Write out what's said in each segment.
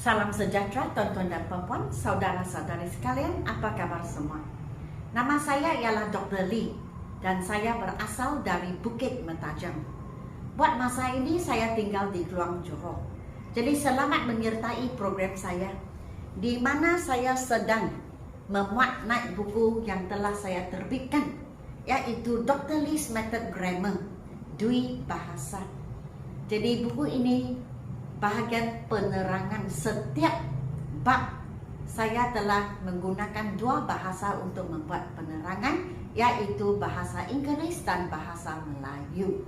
Salam sejahtera tuan-tuan dan puan-puan, saudara-saudari sekalian, apa kabar semua? Nama saya ialah Dr. Lee dan saya berasal dari Bukit Mentajam. Buat masa ini saya tinggal di Kluang Johor. Jadi selamat menyertai program saya di mana saya sedang memuat naik buku yang telah saya terbitkan, yaitu Dr. Lee's Method Grammar, Dwi Bahasa. Jadi buku ini bahagian penerangan setiap bab. Saya telah menggunakan dua bahasa untuk membuat penerangan, yaitu bahasa Inggeris dan bahasa Melayu.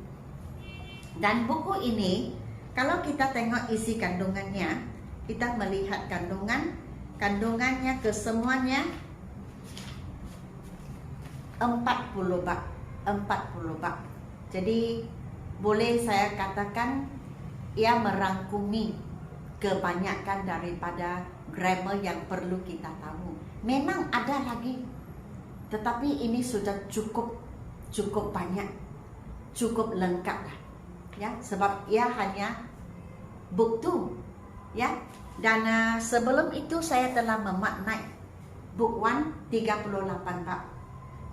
Dan buku ini, kalau kita tengok isi kandungannya, kita melihat kandungannya kesemuanya 40 bab. 40 bab. Jadi boleh saya katakan ia merangkumi kebanyakan daripada grammar yang perlu kita tahu. Memang ada lagi, tetapi ini sudah cukup banyak, cukup lengkap lah, ya, sebab ia hanya book 2, ya. Dan sebelum itu saya telah memaknai book 1 38 bab.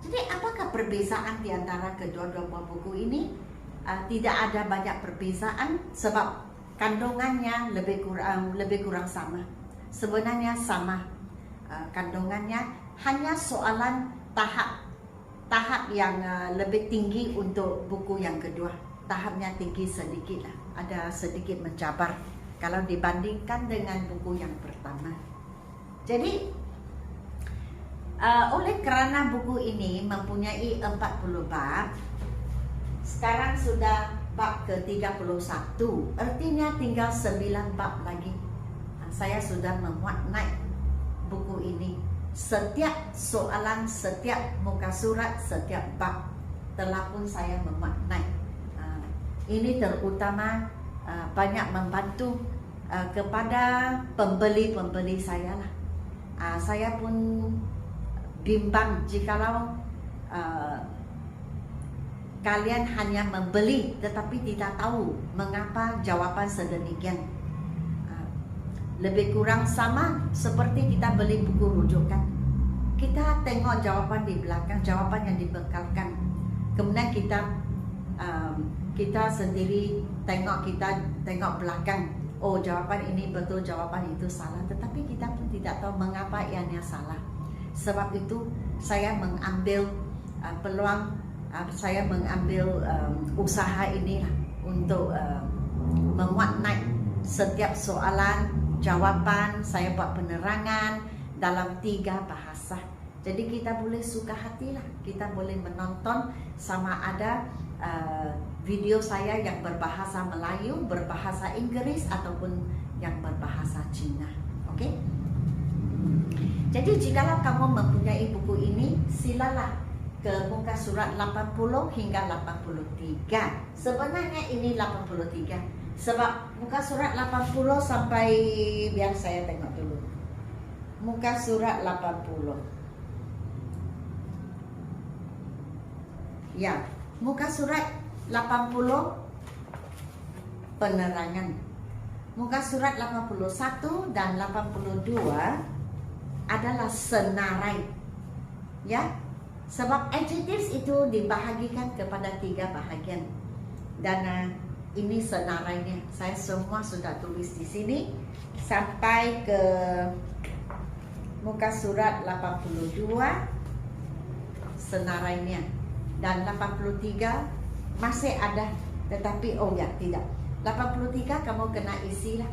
Jadi apakah perbezaan di antara kedua-dua buku ini? Tidak ada banyak perbezaan sebab kandungannya lebih kurang sama. Sebenarnya sama kandungannya, hanya soalan tahap yang lebih tinggi untuk buku yang kedua. Tahapnya tinggi sedikit lah, ada sedikit mencabar kalau dibandingkan dengan buku yang pertama. Jadi oleh kerana buku ini mempunyai 40 bab, sekarang sudah bab ke-31, artinya tinggal 9 bab lagi. Saya sudah memuat naik buku ini. Setiap soalan, setiap muka surat, setiap bab telah pun saya memuat naik. Ini terutama banyak membantu kepada pembeli-pembeli saya lah. Saya pun bimbang jikalau kalian hanya membeli tetapi tidak tahu mengapa jawapan sedemikian. Lebih kurang sama seperti kita beli buku rujukan. Kita tengok jawapan di belakang, jawapan yang dibekalkan. Kemudian kita sendiri tengok belakang. Oh, jawapan ini betul, jawapan itu salah. Tetapi kita pun tidak tahu mengapa ianya salah. Sebab itu saya mengambil peluang. Saya mengambil usaha inilah untuk memuat naik setiap soalan, jawapan. Saya buat penerangan dalam 3 bahasa. Jadi kita boleh suka hatilah, kita boleh menonton sama ada video saya yang berbahasa Melayu, berbahasa Inggris ataupun yang berbahasa Cina. Okey? Jadi jikalau kamu mempunyai buku ini, silalah ke muka surat 80 hingga 83. Sebenarnya ini 83 sebab muka surat 80 sampai, biar saya tengok dulu. Muka surat 80. Ya, muka surat 80 penerangan. Muka surat 81 dan 82 adalah senarai. Ya. Sebab adjectives itu dibahagikan kepada 3 bahagian. Dan ini senarainya. Saya semua sudah tulis di sini sampai ke muka surat 82 senarainya. Dan 83 masih ada, tetapi oh ya, tidak. 83 kamu kena isilah.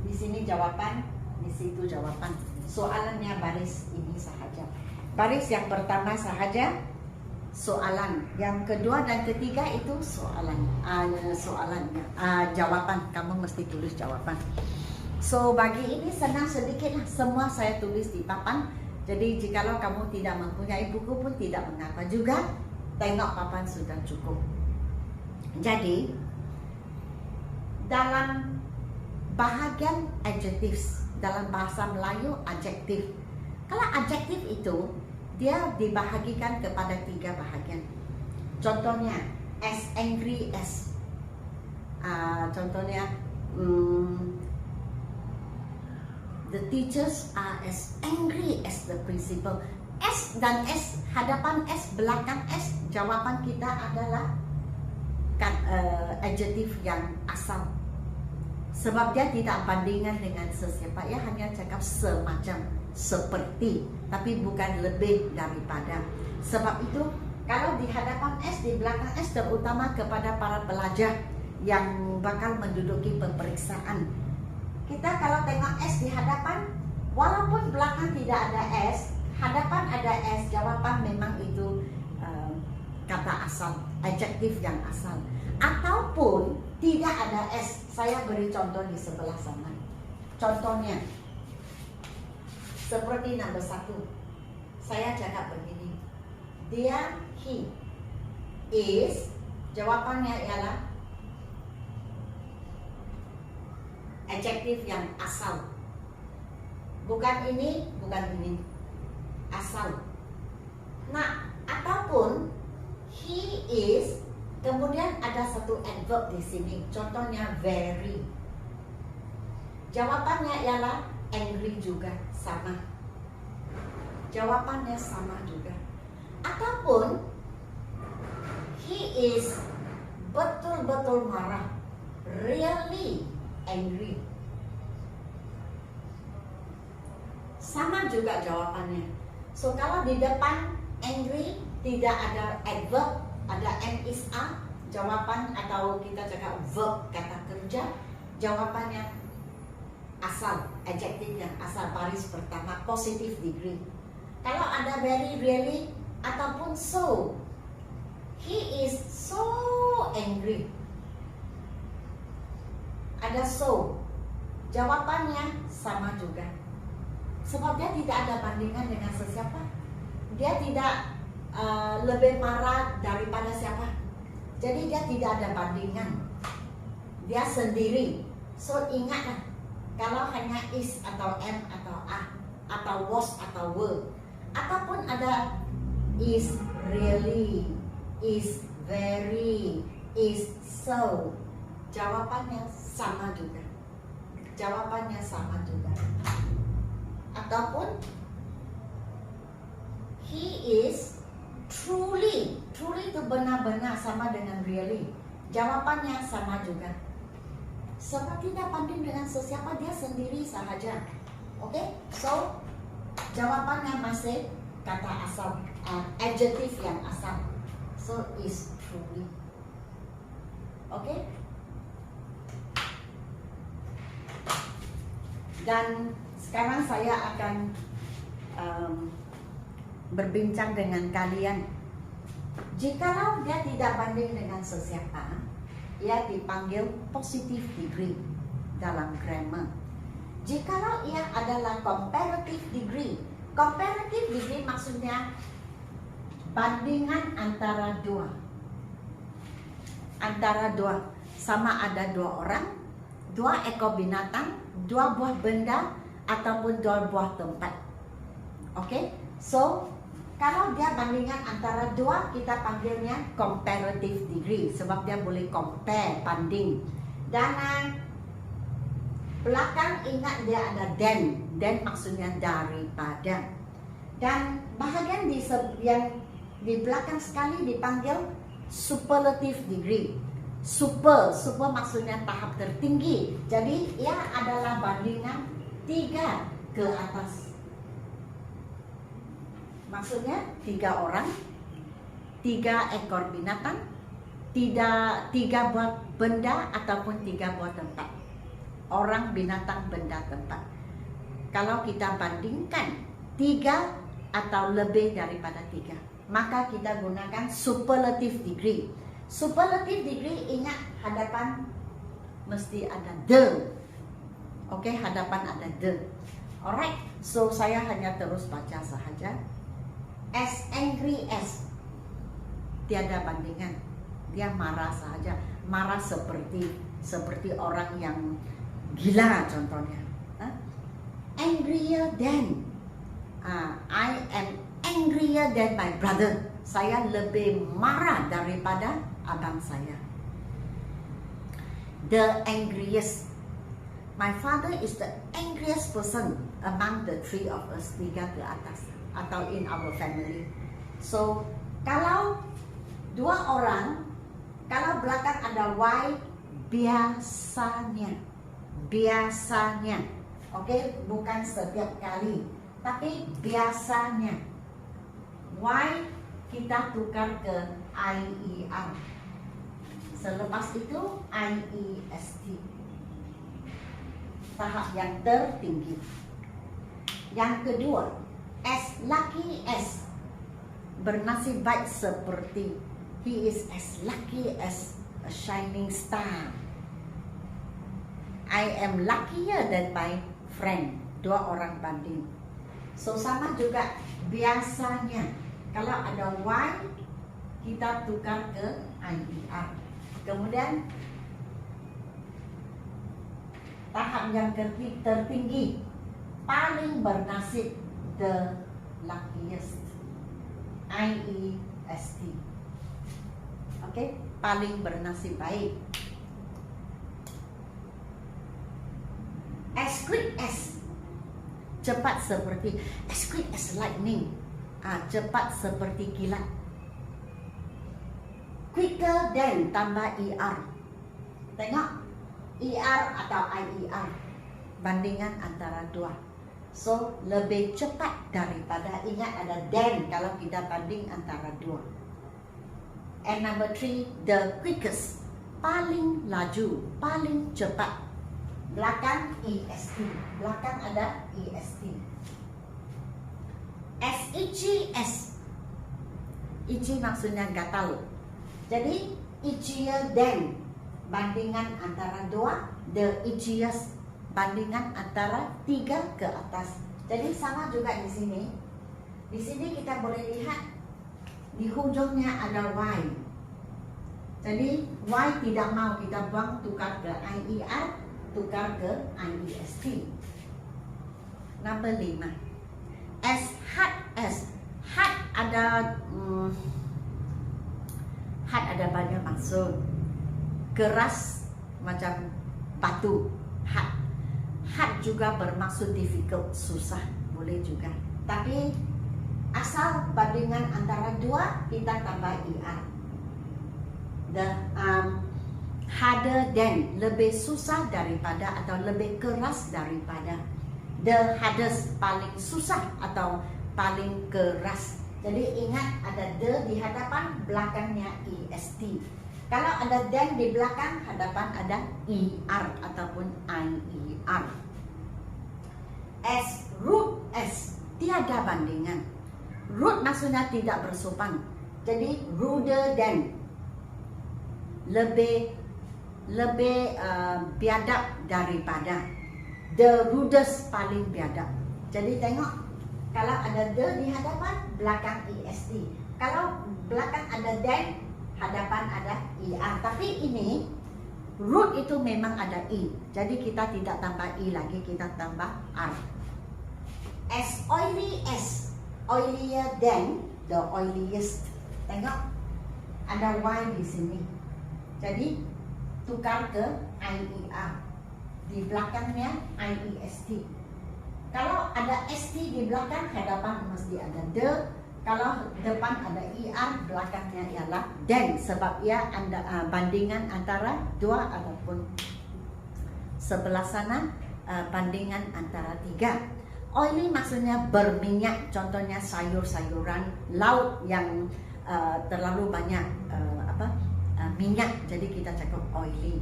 Di sini jawapan, di situ jawapan. Soalannya baris ini sahaja. Baris yang pertama sahaja soalan, yang kedua dan ketiga itu soalannya, jawapan. Kamu mesti tulis jawapan. So bagi ini senang sedikit lah, semua saya tulis di papan. Jadi jikalau kamu tidak mempunyai buku pun tidak mengapa juga, tengok papan sudah cukup. Jadi dalam bahagian adjectives, dalam bahasa Melayu adjektif. Kalau adjektif itu dia dibahagikan kepada 3 bahagian. Contohnya as angry as. Contohnya The teachers are as angry as the principal. S dan S, hadapan S, belakang S, jawapan kita adalah adjektif yang asal. Sebab dia tidak bandingan dengan sesiapa, ia hanya cakap semacam, seperti, tapi bukan lebih daripada. Sebab itu, kalau di hadapan S, di belakang S, terutama kepada para pelajar yang bakal menduduki pemeriksaan, kita kalau tengok S di hadapan, walaupun belakang tidak ada S, hadapan ada S, jawaban memang itu kata asal, adjektif yang asal. Ataupun tidak ada S. Saya beri contoh di sebelah sana. Contohnya, seperti nomor 1, saya cakap begini, dia, he, is, jawabannya ialah adjektif yang asal. Bukan ini, bukan ini. Asal. Nah, ataupun he is, kemudian ada satu adverb di sini. Contohnya very. Jawabannya ialah angry juga, sama. Jawabannya sama juga. Ataupun he is betul-betul marah, really angry. Sama juga jawabannya. So kalau di depan angry tidak ada adverb, ada am is are, jawaban atau kita cakap verb kata kerja, jawabannya asal, adjektif yang asal, baris pertama, positive degree. Kalau ada very, really ataupun so, he is so angry, ada so, jawabannya sama juga. Sebab dia tidak ada bandingan dengan sesiapa. Dia tidak lebih marah daripada siapa. Jadi dia tidak ada bandingan. Dia sendiri. So ingatlah, kalau hanya is atau am atau ah, atau was atau were, ataupun ada is really, is very, is so, jawabannya sama juga. Jawabannya sama juga. Ataupun he is truly, truly itu benar-benar sama dengan really, jawabannya sama juga. Sebab tidak banding dengan sesiapa, dia sendiri sahaja. Oke, so jawabannya masih kata asal, adjektif yang asal. So is truly. Oke. Dan sekarang saya akan berbincang dengan kalian. Jikalau dia tidak banding dengan sesiapa, ia dipanggil positive degree dalam grammar. Jikalau ia adalah comparative degree maksudnya bandingan antara dua. Antara dua, sama ada dua orang, dua ekor binatang, dua buah benda, ataupun dua buah tempat. Oke, so kalau dia bandingan antara dua, kita panggilnya comparative degree, sebab dia boleh compare, banding. Dan belakang ingat dia ada then maksudnya daripada. Dan bahagian yang di belakang sekali dipanggil superlative degree. Super maksudnya tahap tertinggi. Jadi ia adalah bandingan 3 ke atas. Maksudnya 3 orang, 3 ekor binatang, 3 buah benda ataupun 3 buah tempat. Orang, binatang, benda, tempat. Kalau kita bandingkan 3 atau lebih daripada 3, maka kita gunakan superlative degree. Superlative degree, ingat hadapan mesti ada the. Oke, hadapan ada the. Alright, so saya hanya terus baca sahaja. As angry as, tiada bandingan. Dia marah sahaja, marah seperti orang yang gila contohnya. Angrier than, I am angrier than my brother. Saya lebih marah daripada abang saya. The angriest, my father is the angriest person. among the three of us, 3 ke atas, atau in our family. So kalau 2 orang, kalau belakang ada Y, biasanya, oke, bukan setiap kali, tapi biasanya Y kita tukar ke IER. Selepas itu IEST. Tahap yang tertinggi. Yang kedua, as lucky as, bernasib baik seperti, he is as lucky as a shining star. I am luckier than my friend. 2 orang banding. So sama juga biasanya. Kalau ada Y, kita tukar ke IER. Kemudian tahap yang tertinggi, paling bernasib, the luckiest, IEST. Oke, paling bernasib baik. As quick as, cepat seperti, as quick as lightning, cepat seperti kilat. Quicker than tambah ER. Tengok, ER atau IER, bandingan antara 2. So lebih cepat daripada, ingat ada than kalau kita banding antara 2. And number 3, the quickest, paling laju, paling cepat. Belakang EST, belakang ada EST. As itchy as, itchy maksudnya gatal. Jadi itchier than, bandingan antara 2, the itchiest, bandingan antara 3 ke atas. Jadi sama juga di sini. Di sini kita boleh lihat di hujungnya ada Y. Jadi Y tidak mau kita buang, tukar ke IER, tukar ke IEST. Number 5. As hard as, hard ada hard ada banyak maksud. Keras macam batu, hard. Hard juga bermaksud difficult, susah, boleh juga. Tapi asal bandingan antara 2, kita tambah ER. The harder than, lebih susah daripada atau lebih keras daripada. The hardest, paling susah atau paling keras. Jadi ingat ada the di hadapan, belakangnya EST. Kalau ada than di belakang, hadapan ada ER ataupun IER. As rude as, tiada bandingan. Rude maksudnya tidak bersopan. Jadi ruder than, lebih biadab daripada. The rudest, paling biadab. Jadi tengok, kalau ada the di hadapan, belakang EST. Kalau belakang ada than, hadapan ada ER. Tapi ini rude itu memang ada E. Jadi kita tidak tambah E lagi, kita tambah R. As oily as, oilier than, the oiliest. Tengok, ada Y di sini. Jadi tukar ke IER. Di belakangnya IEST. Kalau ada ST di belakang, hadapan mesti ada the. Kalau depan ada ER, belakangnya ialah than. Sebab ia bandingan antara 2 ataupun sebelah sana bandingan antara 3. Oily maksudnya berminyak. Contohnya sayur-sayuran laut yang terlalu banyak minyak. Jadi kita cakap oily.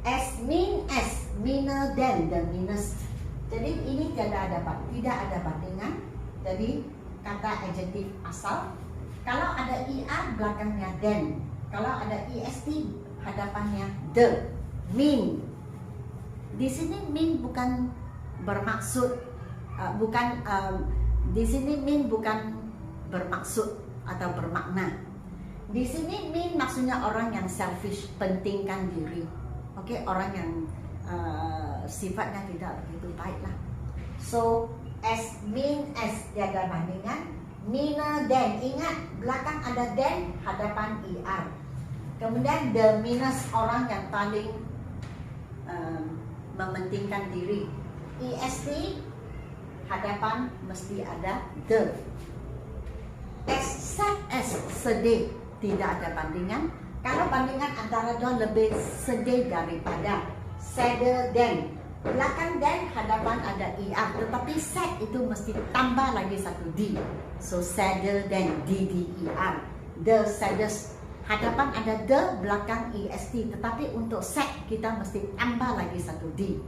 As mean as, meaner than, the meanest. Jadi ini tidak ada bandingan. Jadi kata adjektif asal. Kalau ada ER, belakangnya than. Kalau ada EST, hadapannya the. Mean. Di sini mean bukan bermaksud, di sini mean bukan bermaksud atau bermakna. Di sini mean maksudnya orang yang selfish, pentingkan diri. Oke, orang yang sifatnya tidak begitu baik lah. So as mean as, tiada bandingan. Meaner than, ingat belakang ada than, hadapan ER. Kemudian the meanest, orang yang paling mementingkan diri. EST hadapan mesti ada the. As sad as, sedih, tidak ada bandingan. Kalau bandingan antara dua lebih sedih daripada, sadder than. Belakang than hadapan ada er, tetapi sad itu mesti tambah lagi satu d. So sadder than, d-d-e-r. The saddest. Hadapan ada the, belakang est, tetapi untuk sad kita mesti tambah lagi satu d.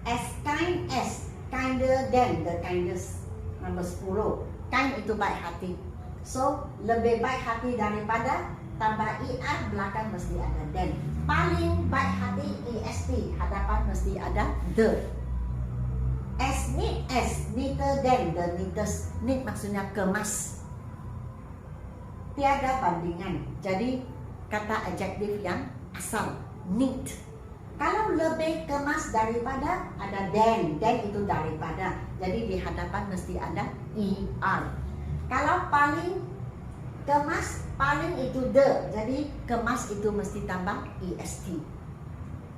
As kind as, kinder than, the kindest. Nombor 10. Kind itu baik hati. So lebih baik hati daripada, tambah er, belakang mesti ada than. Paling baik hati est, hadapan mesti ada the. As neat as, neater than, the neatest. Neat maksudnya kemas, tiada bandingan. Jadi kata adjektif yang asal, neat. Kalau lebih kemas daripada, ada than. Than itu daripada. Jadi di hadapan mesti ada er. Kalau paling kemas, paling itu the. Jadi kemas itu mesti tambah est.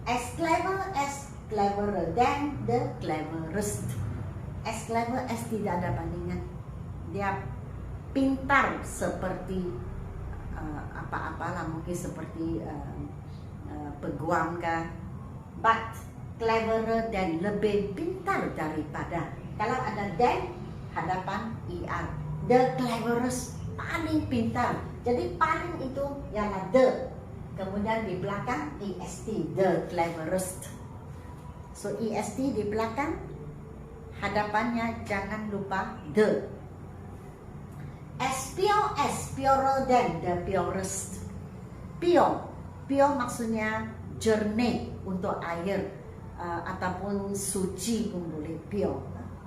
As clever as, cleverer than, the cleverest. As clever as tidak ada bandingan. Dia pintar seperti apa-apalah, mungkin seperti peguam kah. But cleverer than, lebih pintar daripada. Kalau ada than, hadapan er. The cleverest, paling pintar. Jadi paling itu ialah the. Kemudian di belakang est, the cleverest. So est di belakang, hadapannya jangan lupa the. As pure as, purer than, the purest. Pure, pure maksudnya jernih untuk air, ataupun suci pun boleh, pure.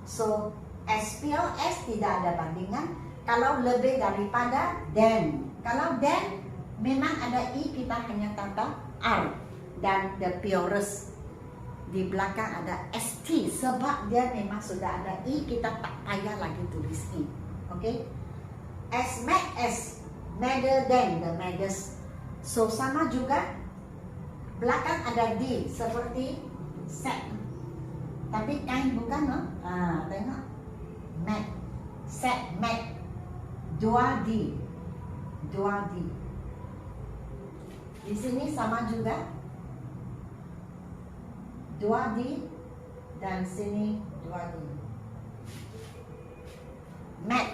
So as pure as tidak ada bandingan. Kalau lebih daripada than. Kalau than memang ada i, kita hanya tambah r. Dan the purest di belakang ada st, sebab dia memang sudah ada i, kita tak payah lagi tulis i. Okay? As mad as, madder than, the maddest. So sama juga, belakang ada d, seperti sad. Tapi kind bukan, no? Tengok, mad, sad, mad. Dua d, dua d. Di sini sama juga, dua d, dan sini dua d. Mad,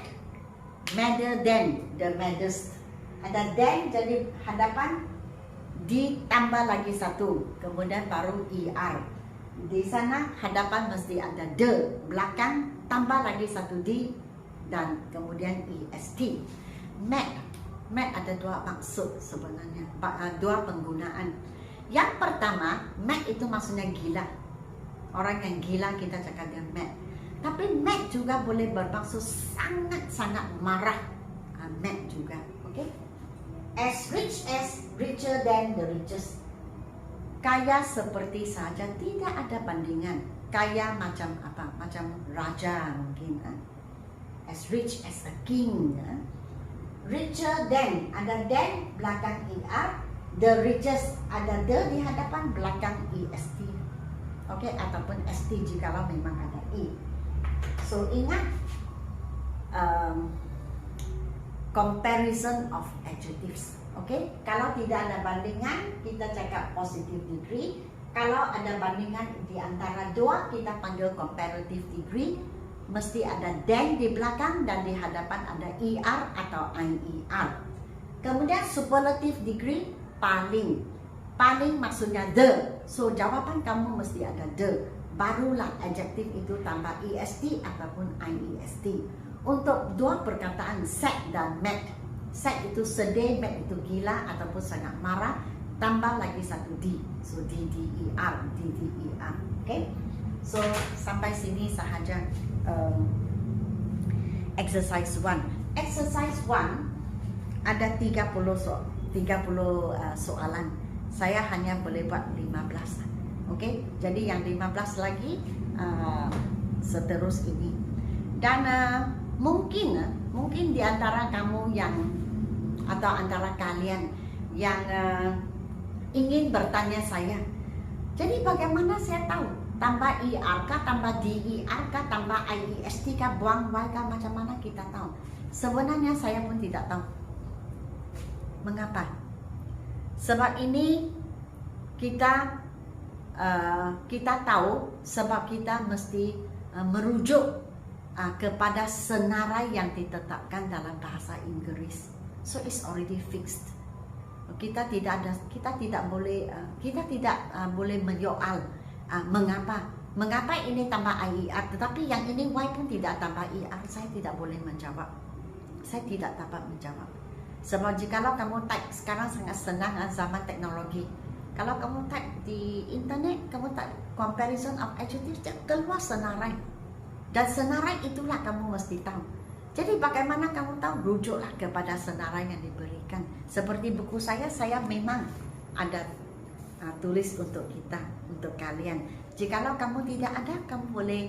madder than, the maddest. Ada than, jadi hadapan ditambah lagi satu, kemudian baru er. Di sana hadapan mesti ada the, belakang tambah lagi satu d, dan kemudian est. Mad, mad ada dua maksud sebenarnya, dua penggunaan. Yang pertama, mad itu maksudnya gila. Orang yang gila kita cakap dia mad. Tapi mad juga boleh bermaksud sangat-sangat marah. Mad juga, okay? As rich as, richer than, the richest. Kaya seperti saja, tidak ada bandingan. Kaya macam apa? Macam raja mungkin. As rich as a king. Richer than, ada than, belakang er. The richest, ada the di hadapan, belakang est. Okay, ataupun st jikalau memang ada i. So ingat, comparison of adjectives. Okay, kalau tidak ada bandingan, kita cakap positive degree. Kalau ada bandingan di antara dua, kita panggil comparative degree. Mesti ada than di belakang dan di hadapan ada er atau ier. Kemudian superlative degree, paling. Paling maksudnya the. So jawapan kamu mesti ada the. Barulah adjektif itu tambah est ataupun iest. Untuk dua perkataan sad dan mad. Sad itu sedih, mad itu gila ataupun sangat marah. Tambah lagi satu d. So d-d-e-r, d-d-e-r. Okay? So sampai sini sahaja exercise 1. Exercise 1 ada 30 soalan. Saya hanya boleh buat 15. Okay? Jadi yang 15 lagi seterus ini. Dan mungkin di antara kamu yang, atau antara kalian yang ingin bertanya saya, jadi bagaimana saya tahu Tambah ER kah, tambah DER kah, tambah IEST kah, buang Y kah, macam mana kita tahu? Sebenarnya saya pun tidak tahu. Mengapa? Sebab ini kita tahu sebab kita mesti merujuk kepada senarai yang ditetapkan dalam bahasa Inggeris. So it's already fixed. Kita tidak boleh menyoal mengapa ini tambah IER, tetapi yang ini Y pun tidak tambah ER. Saya tidak boleh menjawab. Saya tidak dapat menjawab. Sebab jikalau kamu type sekarang sangat senang zaman teknologi. Kalau kamu type di internet, kamu type comparison of adjectives, keluar senarai. Dan senarai itulah kamu mesti tahu. Jadi bagaimana kamu tahu? Rujuklah kepada senarai yang diberikan. Seperti buku saya memang ada tulis untuk kita, untuk kalian. Jikalau kamu tidak ada, kamu boleh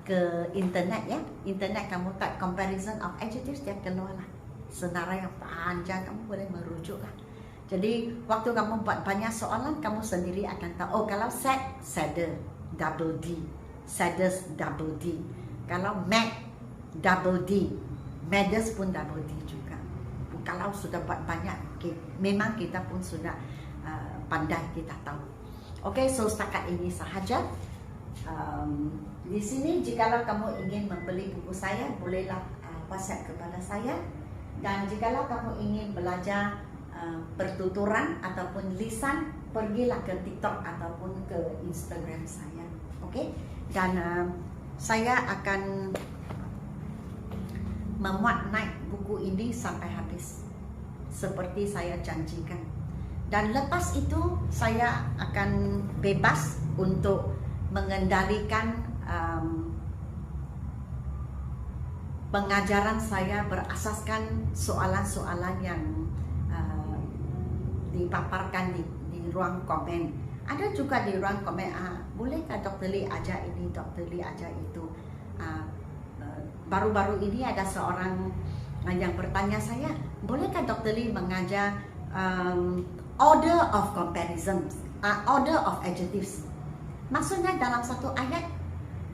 ke internet ya. Internet kamu type comparison of adjectives, dia keluarlah senarai yang panjang, kamu boleh merujuklah. Jadi waktu kamu buat banyak soalan, kamu sendiri akan tahu. Oh, kalau sad, sadder, double D. Saddest, double D. Kalau mad, double D. Maddest pun double D juga. Kalau sudah buat banyak, okay, memang kita pun sudah pandai, kita tahu. Oke, so setakat ini sahaja. Di sini jikalau kamu ingin membeli buku saya, bolehlah WhatsApp kepada saya. Dan jikalau kamu ingin belajar pertuturan ataupun lisan, pergilah ke TikTok ataupun ke Instagram saya. Oke? Dan saya akan memuat naik buku ini sampai habis seperti saya janjikan. Dan lepas itu saya akan bebas untuk mengendalikan pengajaran saya berasaskan soalan-soalan yang dipaparkan di ruang komen. Ada juga di ruang komen, bolehkah Dr. Lee ajar ini, Dr. Lee ajar itu. Baru-baru ini ada seorang yang bertanya saya, bolehkah Dr. Lee mengajar order of comparison, order of adjectives. Maksudnya dalam satu ayat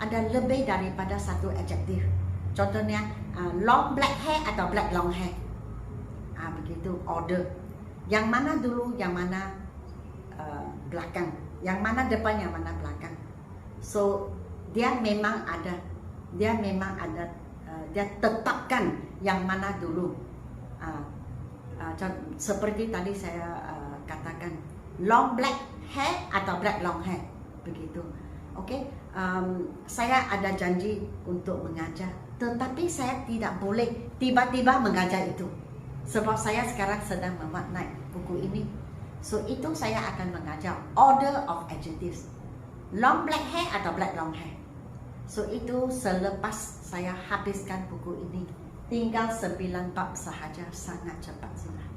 ada lebih daripada satu adjektif. Contohnya long black hair atau black long hair. Begitu order. Yang mana dulu, yang mana belakang, yang mana depan, yang mana belakang. So dia memang ada, dia tetapkan yang mana dulu. Seperti tadi saya katakan, long black hair atau black long hair, begitu. Oke, saya ada janji untuk mengajar, tetapi saya tidak boleh tiba-tiba mengajar itu, sebab saya sekarang sedang memaknai buku ini. So itu saya akan mengajar order of adjectives, long black hair atau black long hair. So itu selepas saya habiskan buku ini, tinggal 9 bab sahaja, sangat cepat sudah.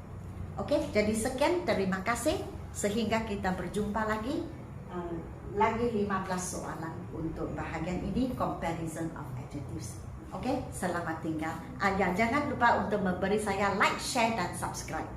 Oke, jadi sekian, terima kasih. Sehingga kita berjumpa lagi 15 soalan untuk bahagian ini, comparison of adjectives. Oke, selamat tinggal. Jangan lupa untuk memberi saya like, share dan subscribe.